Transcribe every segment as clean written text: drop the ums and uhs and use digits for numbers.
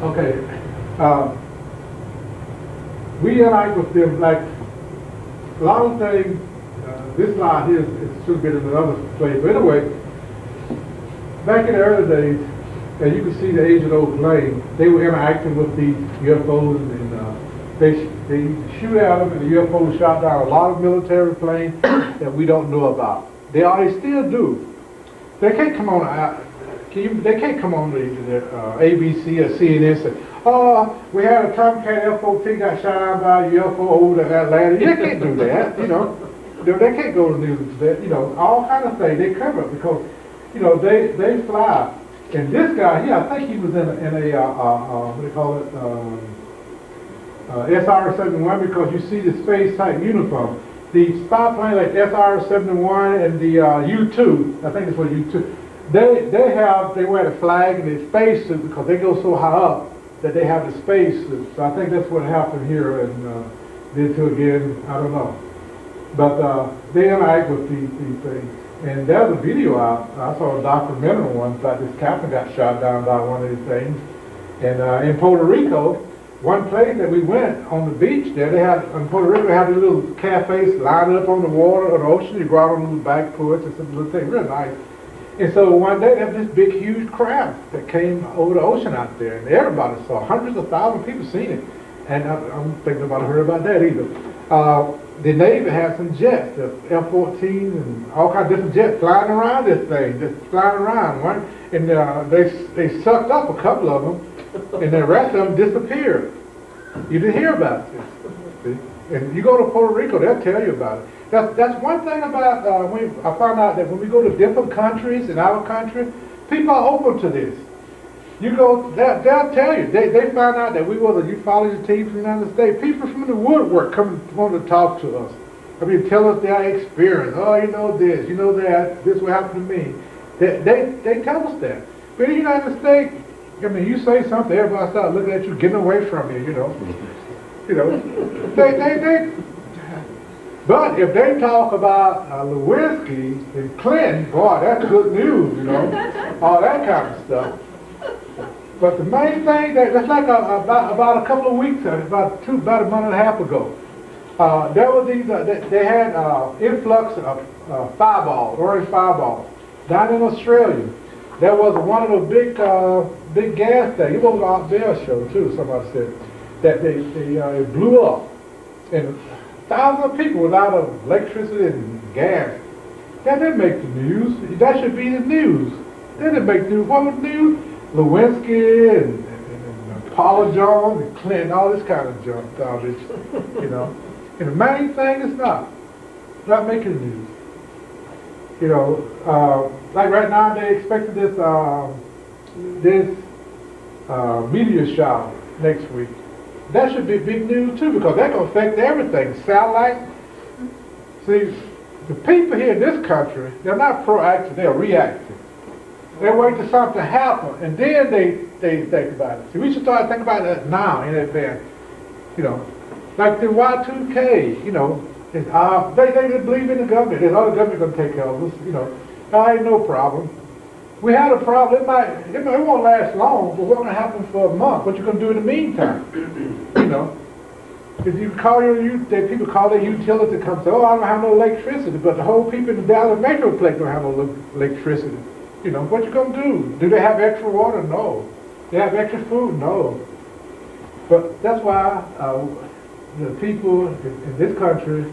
Okay. We interact with them like a lot of things. This slide here should have been in another place. But anyway, back in the early days, and you can see the age of those planes, they were interacting with these UFOs, and they shoot at them, and the UFOs shot down a lot of military planes that we don't know about. They still do. They can't come on. They can't come on the ABC or CNN and say, "Oh, we had a Tomcat F-14 got shot down by a UFO over Atlanta." They can't do that, you know. They can't go to the news for that, you know. All kind of things they cover it because, you know, they fly. And this guy here, I think he was in a what do you call it, SR-71, because you see the space type uniform. The spy plane like SR-71 and the U-2, I think it's what U-2. They wear the flag and the space suit because they go so high up that they have the space suit. So I think that's what happened here, and did to again, I don't know. But they interact with these things. And there's a video out. I saw a documentary once about this captain got shot down by one of these things. And in Puerto Rico, one place that we went on the beach there, they had in Puerto Rico they had these little cafes lined up on the water or the ocean. You go out on the back porch and some little thing, real nice. And so one day there was this big, huge craft that came over the ocean out there, and everybody saw. Hundreds of thousands of people seen it, and I don't think nobody heard about that either. The Navy had some jets, the F-14 and all kinds of different jets flying around this thing, just flying around, right? And they sucked up a couple of them, and the rest of them disappeared. You didn't hear about it. See? And you go to Puerto Rico, they'll tell you about it. That's one thing about, I found out that when we go to different countries in our country, people are open to this. You go, they'll tell you. They find out that we were the ufology team from the United States. People from the woodwork want to talk to us. I mean, tell us their experience. Oh, you know this, you know that, this will happen to me. They tell us that. But in the United States, I mean, you say something, everybody starts looking at you, getting away from you, you know. You know, but if they talk about Lewinsky and Clinton, boy, that's good news, you know, all that kind of stuff. But the main thing, that's like about a couple of weeks, about a month and a half ago, there was these, they had influx of fireballs, orange fireballs, down in Australia. There was one of those big gas things, it was an Art Bell show too, somebody said, that it blew up. And thousands of people without electricity and gas. That didn't make the news. That should be the news. That didn't make the news. What was the news? Lewinsky and Paula Jones and Clinton, all this kind of junk, garbage, you know. And the main thing is not making the news. You know, like right now they expected this meteor shower next week. That should be big news too, because that can affect everything. Satellite. See, the people here in this country, they're not proactive, they're reactive. They wait till something happens, and then they think about it. See, we should start thinking about that now in advance. You know, like the Y2K, you know, they believe in the government. There's other government going to take care of us, you know. Ain't no problem. We had a problem. It won't last long, but what's going to happen for a month? What you going to do in the meantime? You know, if you call people call their utility to come say, oh, I don't have no electricity, but the whole people in the Dallas Metroplex don't have no electricity. You know, what you going to do? Do they have extra water? No. They have extra food? No. But that's why the people in this country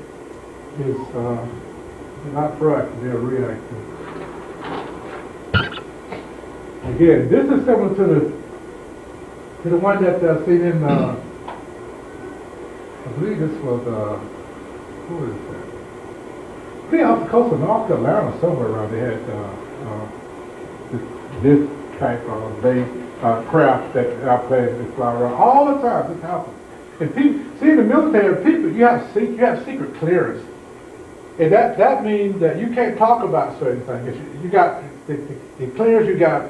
is not proactive, they're reactive. Again, this is similar to the one that I seen in, I believe this was, who is that? I think off the coast of North Carolina, somewhere around they had this type of craft that our planes fly around all the time. This happens. And people, see, in the military, people, you have secret clearance. And that means that you can't talk about certain things. You got the clearance, you got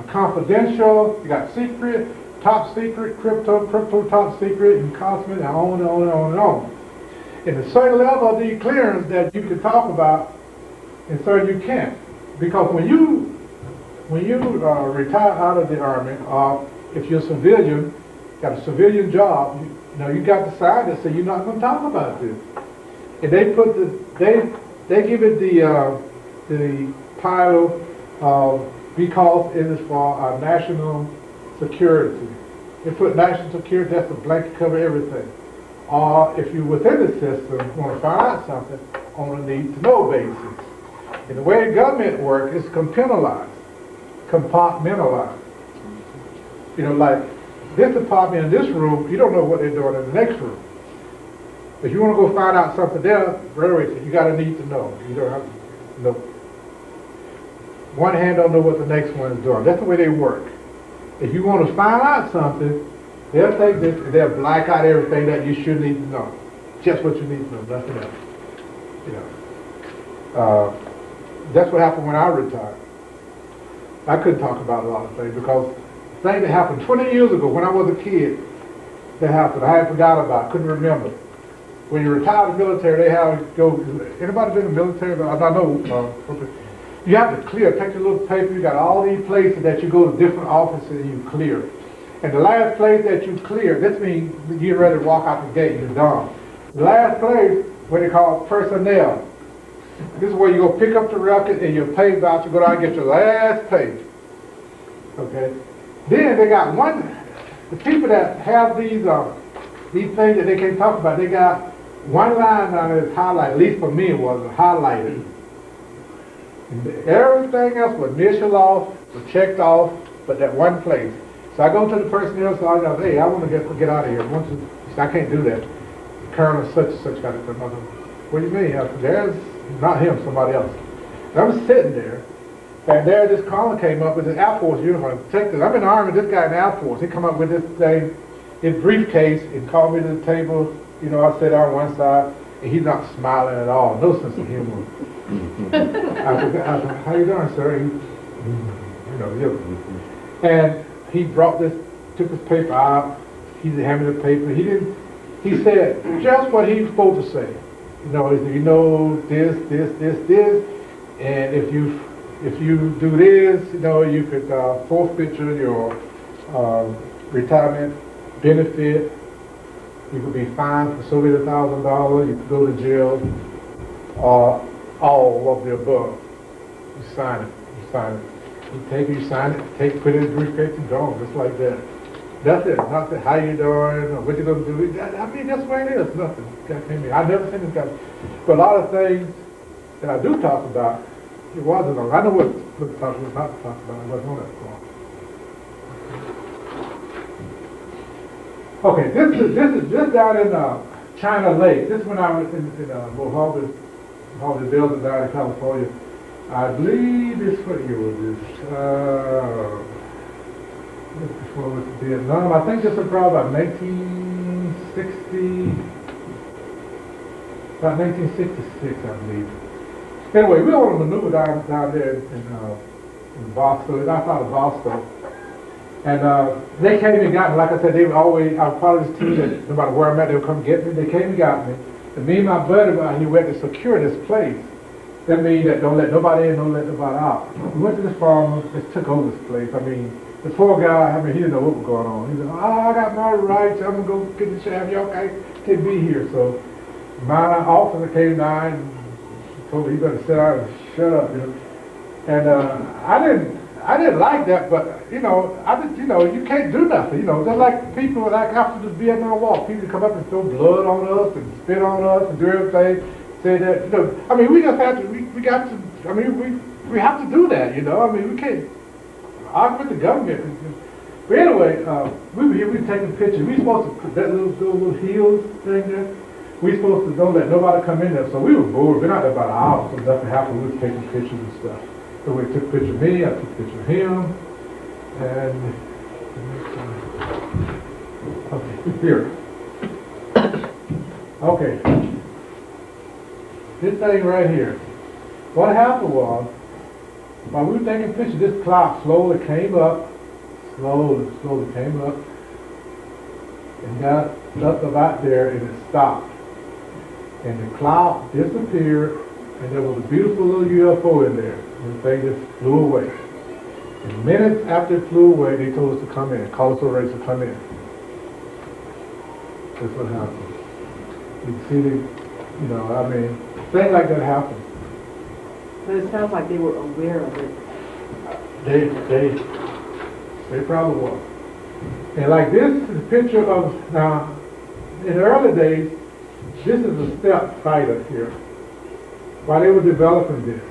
confidential, you got secret, top secret, crypto top secret, and cosmic, and on and on and on and on. And a certain level of the clearance that you can talk about, and certain you can't. Because when you when you retire out of the Army, if you're a civilian, got a civilian job, you got to sign it, so you're not going to talk about this. And they put they give it the title because it is for our national security. They put national security, that's a blanket cover everything. Or if you're within the system, want to find out something on a need-to-know basis. And the way the government works is compartmentalized. Like this department in this room, you don't know what they're doing in the next room. If you want to go find out something there, right away, you got to need to know. You don't have to know. One hand don't know what the next one is doing. That's the way they work. If you want to find out something, they'll take this and they'll black out everything that you should need to know. Just what you need to know, nothing else. That's what happened when I retired. I couldn't talk about a lot of things because things that happened 20 years ago when I was a kid, that happened. I had forgot about, couldn't remember. When you retire the military, they have you go. Anybody been in the military? I know. You have to clear. Take your little paper. You got all these places that you go to different offices and you clear. And the last place that you clear, this means you get ready to walk out the gate. You're done. The last place, what they call personnel. This is where you go pick up the record and your pay voucher. Go down and get your last pay. Okay. Then they got the people that have these things that they can't talk about. They got one line on it is highlighted. At least for me, it was highlighted. And everything else was initialed off, was checked off, but that one place. So I go to the personnel, so I go, hey, I want to get out of here. I can't do that. Colonel such and such got to come. What do you mean? I said, there's not him, somebody else. And I was sitting there, and there this colonel came up with his Air Force uniform. Check this. I'm in the Army, this guy in the Air Force. He come up with this thing, his briefcase, and called me to the table. I sat on one side, and he's not smiling at all. No sense of humor. I said, how you doing, sir? And he brought this, took his paper out. He handed me the paper. He said just what he was supposed to say. He said, this, and if you do this, you could forfeit your retirement benefit. You could be fined for so many $1,000. You could go to jail. All of the above. You sign it. You sign it, put it in the briefcase and gone, just like that. That's it. Nothing. How you doing? Or what you gonna do? That's the way it is. Nothing. I never seen this guy. But a lot of things that I do talk about, it wasn't on. I know what to talk about, not to talk about. I wasn't on that far. Okay, this is just down in China Lake. This is when I was in Mojave building down in California. I believe what year was this? Before it was Vietnam. I think this was probably about 1966, I believe. Anyway, we were on a maneuver down there in Boston, outside of Boston. And they came and got me. Like I said, they were always, I was part of this team that no matter where I'm at, they would come get me. They came and got me. And me and my buddy, he went to secure this place. That means that don't let nobody in, don't let nobody out. We went to this farmer, just took over this place. The poor guy, he didn't know what was going on. He said, I got my rights, I'm going to go get the sheriff, y'all can't be here. So my officer came down and told me he better sit down and shut up, And I didn't like that, but you can't do nothing, Just like people like after the Vietnam War, people come up and throw blood on us and spit on us and do everything. Say that, we just have to. We have to do that, we can't argue with the government. But anyway, we were here. We were taking pictures. We were supposed to put that little hills thing there. We were supposed to don't let nobody come in there. So we were bored. Been out there about an hour, so nothing happened. We were taking pictures and stuff. So we took a picture of me, I took a picture of him, and okay, here. Okay. This thing right here. What happened was, while we were taking pictures, this cloud slowly came up, slowly came up, and got up about there, and it stopped. And the cloud disappeared, and there was a beautiful little UFO in there. And the thing just flew away. And minutes after it flew away, they told us to come in, call us over race to come in. That's what happened. You see I mean, things like that happen. But it sounds like they were aware of it. They probably were. And like this is a picture of, now, in the early days, this is a stealth fighter here. While they were developing this.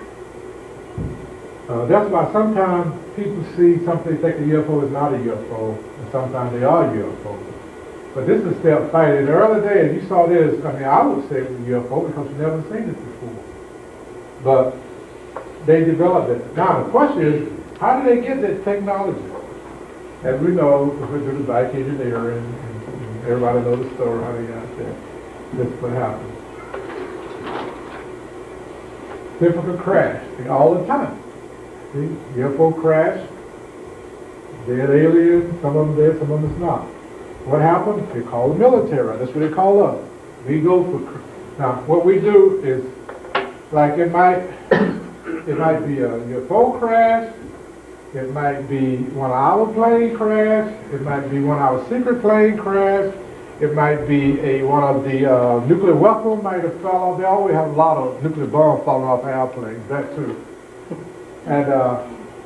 That's why sometimes people see something, they think a UFO is not a UFO, and sometimes they are UFOs. But this is a stealth fighter. In the early days, you saw this, I mean, I would say it was a UFO because you've never seen it before. But they developed it. Now, the question is, how did they get that technology? As we know, through the back engineering, and everybody knows the story, how they got there. This is what happened. Typical crash, all the time. See, UFO crash, dead aliens, some of them dead, some of them is not. What happened? They call the military. That's what they call us. We go for. Now, what we do is, like it might be a UFO crash. It might be one of our plane crash. It might be one of our secret plane crash. It might be one of the nuclear weapons might have fell off. They always have a lot of nuclear bombs falling off airplanes. That too. And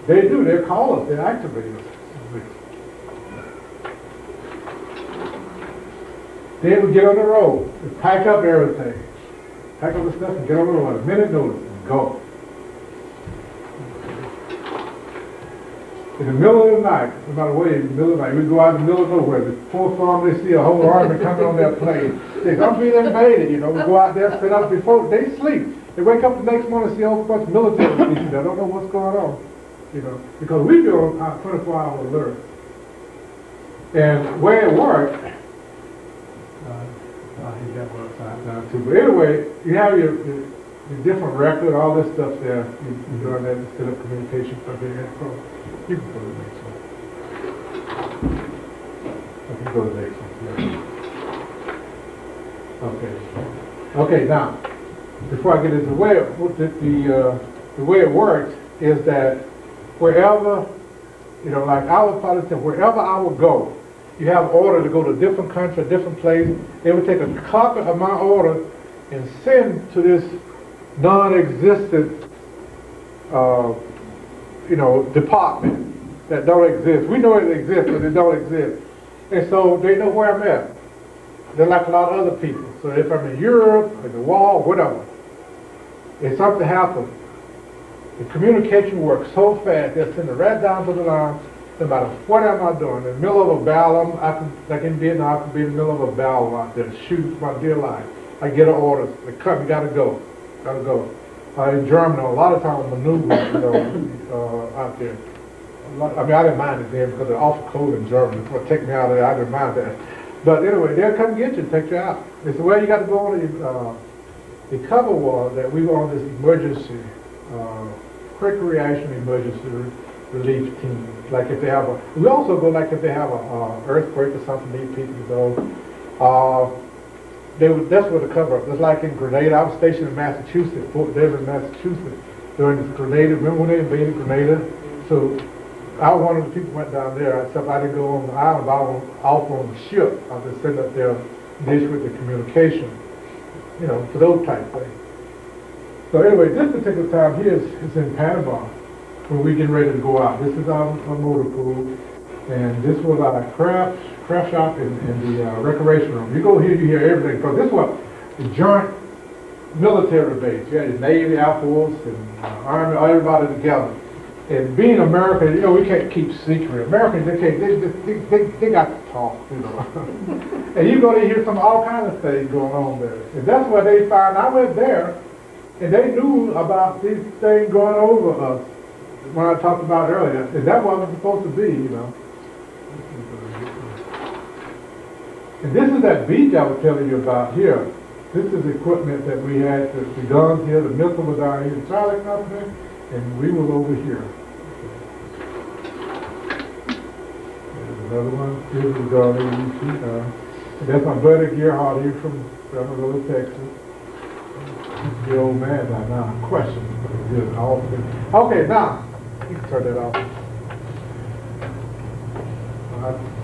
they call us. They activate us. Then we get on the road, we pack up everything. Pack up the stuff and get on the road. A minute notice and go. In the middle of the night, no matter what, in the middle of the night, we go out in the middle of nowhere. The poor farmer, they see a whole army coming on their plane. They don't be invaded, We go out there, set up before, they sleep. They wake up the next morning and see a whole bunch of military people. They don't know what's going on, because we be on 24-hour alert. And where it worked, he got one upside down too. But anyway, you have your different record, all this stuff there. You're doing that to set up communication for there. You can go to the next one. You can go to the next one. Yeah. Okay, now, before I get into the way it works is that wherever, like our policy, wherever I would go, you have order to go to a different country, a different place. They would take a copy of my order and send to this non-existent, department that don't exist. We know it exists, but it don't exist. And so they know where I'm at. They're like a lot of other people. So if I'm in Europe, in the wall, whatever, if something happens, the communication works so fast, they'll send it right down to the line. No matter what am I doing, in the middle of a battle, like in Vietnam, I could be in the middle of a battle out there, shoot my dear life. I get an order, they come, you gotta go. In Germany, a lot of times maneuver, out there. I didn't mind it then because they're awful cold in Germany. It would take me out of there, I didn't mind that. But anyway, they'll come get you, take you out. It's the way you got to go on the cover was that we were on this emergency, quick reaction emergency relief team. Like if they have we also go like if they have a earthquake or something, need people to go. That's where the cover up. It's like in Grenada. I was stationed in Massachusetts, Fort Davis, Massachusetts, during this Grenada. Remember when they invaded Grenada? So I was one of the people who went down there, except I didn't go on the island, but I was off on the ship. I was just sitting up there, dish with the communication, for those type things. So anyway, this particular time here is in Panama, when we're getting ready to go out. This is our motor pool, and this was our craft shop in the recreation room. You go here, you hear everything, because this was the joint military base. You had the Navy, Air Force, and Army, everybody together. And being American, we can't keep secret. Americans, they got to talk, And you go to hear all kinds of things going on there. And that's what they found. I went there, and they knew about these things going over us when I talked about earlier. And that wasn't supposed to be, And this is that beach I was telling you about here. This is equipment that we had, the guns here, the missile was down here, the Charlie Company, and we was over here. Another one. This is the gun you see. That's my buddy Gerhard here from Amarillo, Texas. He's the old man by now. Question. Okay, now you can turn that off. I